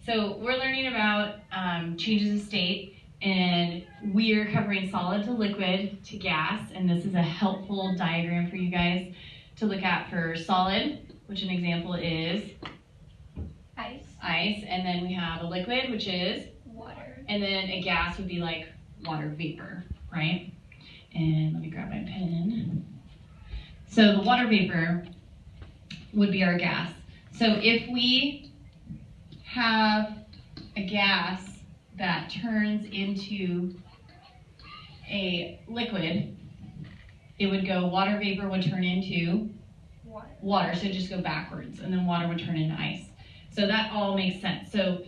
So we're learning about changes of state, and we are covering solid to liquid to gas, and this is a helpful diagram for you guys to look at for solid, which an example is ice, and then we have a liquid, which is water, and then a gas would be like water vapor, right? And let me grab my pen. So the water vapor would be our gas. So if we have a gas that turns into a liquid, it would go, water vapor would turn into water, so just go backwards, and then water would turn into ice. So that all makes sense. So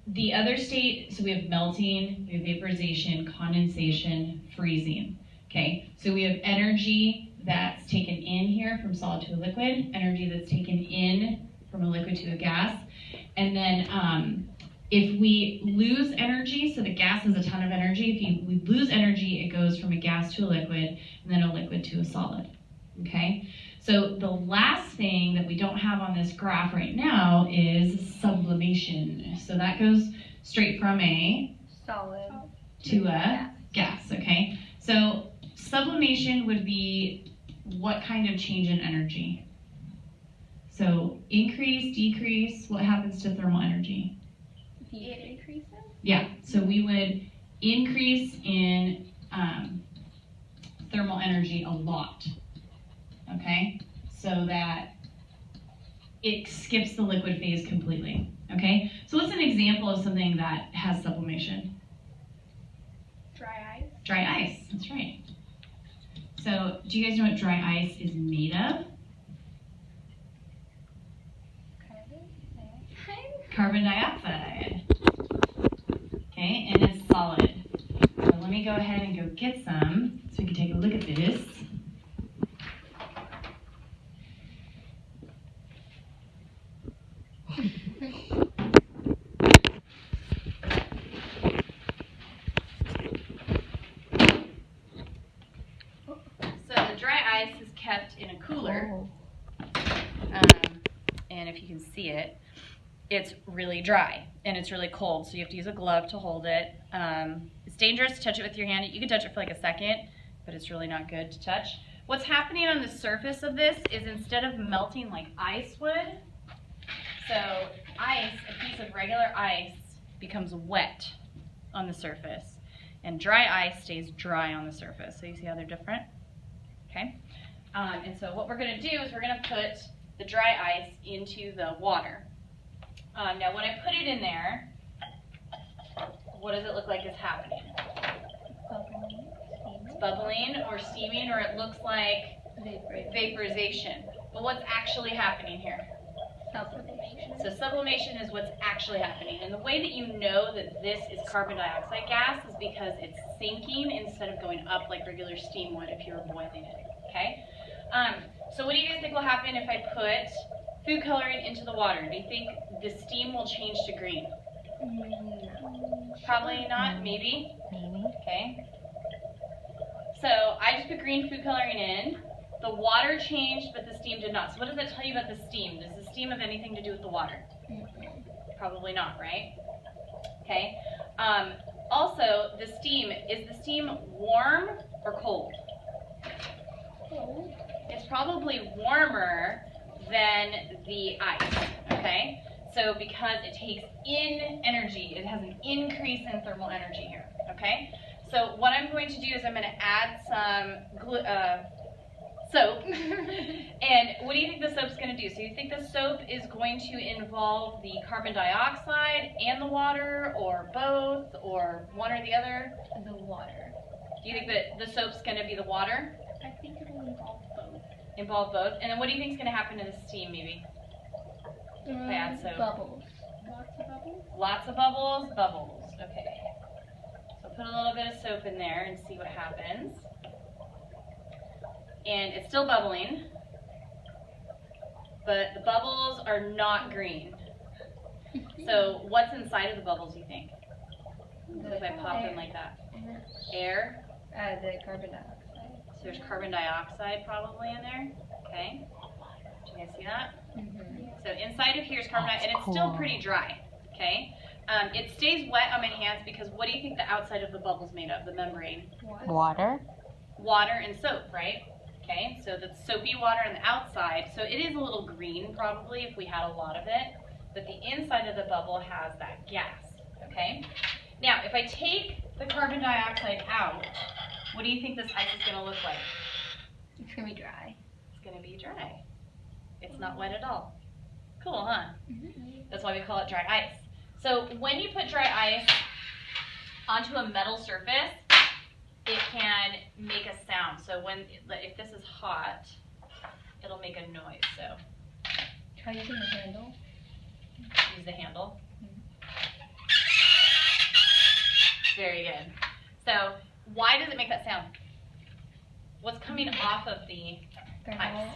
the other state, so we have melting, we have vaporization, condensation, freezing. Okay, so we have energy that's taken in here from solid to a liquid, energy that's taken in from a liquid to a gas, and then if we lose energy, so the gas has a ton of energy, if we lose energy, it goes from a gas to a liquid, and then a liquid to a solid. Okay, so the last thing that we don't have on this graph right now is sublimation. So that goes straight from a solid to a gas, okay? So sublimation would be what kind of change in energy? So increase, decrease, what happens to thermal energy? It increases? Yeah, so we would increase in thermal energy a lot, okay? So that it skips the liquid phase completely, okay? So what's an example of something that has sublimation? Dry ice. Dry ice, that's right. So do you guys know what dry ice is made of? Carbon dioxide. Okay, and it's solid. So let me go ahead and go get some so we can take a look at this. So the dry ice is kept in a cooler, and if you can see it, it's really dry and it's really cold, so you have to use a glove to hold it. It's dangerous to touch it with your hand. You can touch it for like a second, but it's really not good to touch. What's happening on the surface of this is instead of melting like ice would, so ice, a piece of regular ice, becomes wet on the surface, and dry ice stays dry on the surface. So you see how they're different? Okay. And so what we're going to do is we're going to put the dry ice into the water. Now when I put it in there, what does it look like is happening? It's bubbling or steaming, or it looks like vaporization. But what's actually happening here? Sublimation. So sublimation is what's actually happening. And the way that you know that this is carbon dioxide gas is because it's sinking instead of going up like regular steam would if you were boiling it. Okay? So what do you guys think will happen if I put food coloring into the water? Do you think the steam will change to green? No. Probably not, maybe. Maybe. Okay. So I just put green food coloring in. The water changed, but the steam did not. So what does that tell you about the steam? Does the steam have anything to do with the water? Probably not, right? Okay. Also, the steam, is the steam warm or cold? Cold. It's probably warmer than the ice, okay? So because it takes in energy, it has an increase in thermal energy here, okay? So what I'm going to do is I'm going to add some soap. And what do you think the soap's going to do? So you think the soap is going to involve the carbon dioxide and the water, or both, or one or the other? The water. Do you think that the soap's going to be the water? I think it will involve both. Involve both? And then what do you think is going to happen to the steam, maybe? Add soap. Bubbles. Lots of bubbles? Lots of bubbles? Bubbles. Okay. So put a little bit of soap in there and see what happens. And it's still bubbling, but the bubbles are not green. So what's inside of the bubbles, you think? If I pop them like that. Air? The carbon dioxide. So there's carbon dioxide probably in there. Okay. Do you guys see that? Mm-hmm. So inside of here is carbon dioxide, and it's still pretty dry. Okay. It stays wet on my hands because what do you think the outside of the bubble's made of, the membrane? Water. Water and soap, right? Okay, so that's soapy water on the outside. So it is a little green probably if we had a lot of it, but the inside of the bubble has that gas, okay? Now, if I take the carbon dioxide out, what do you think this ice is going to look like? It's gonna be dry. It's going to be dry. It's not wet at all. Cool, huh? Mm-hmm. That's why we call it dry ice. So when you put dry ice onto a metal surface, it can make a sound. So if this is hot, it'll make a noise. So Try using the handle. use the handle. Very good. So why does it make that sound? What's coming off of the ice?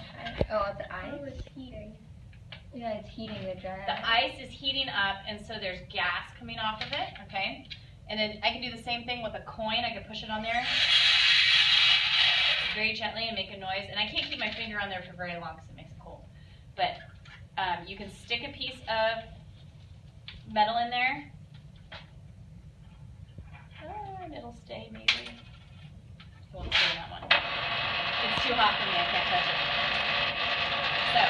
Oh, the ice? Oh, it's heating. Yeah, it's heating the dry The ice is heating up, and so there's gas coming off of it, okay? And then I can do the same thing with a coin. I can push it on there very gently and make a noise. And I can't keep my finger on there for very long because it makes it cold. But you can stick a piece of metal in there. And it'll stay maybe. It won't stay in that one. It's too hot for me. I can't touch it. So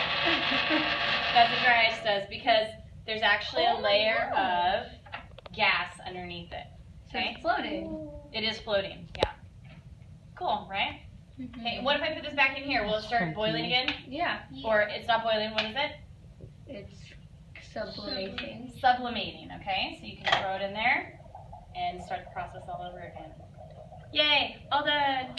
that's what dry ice does because there's actually a layer of gas underneath it. So Okay? it's floating. It is floating, yeah. Cool, right? Mm-hmm. Okay, what if I put this back in here? Will it start boiling again? Yeah. Or it's not boiling, what is it? It's sublimating. Sublimating, okay? So you can throw it in there and start the process all over again. Yay, all done.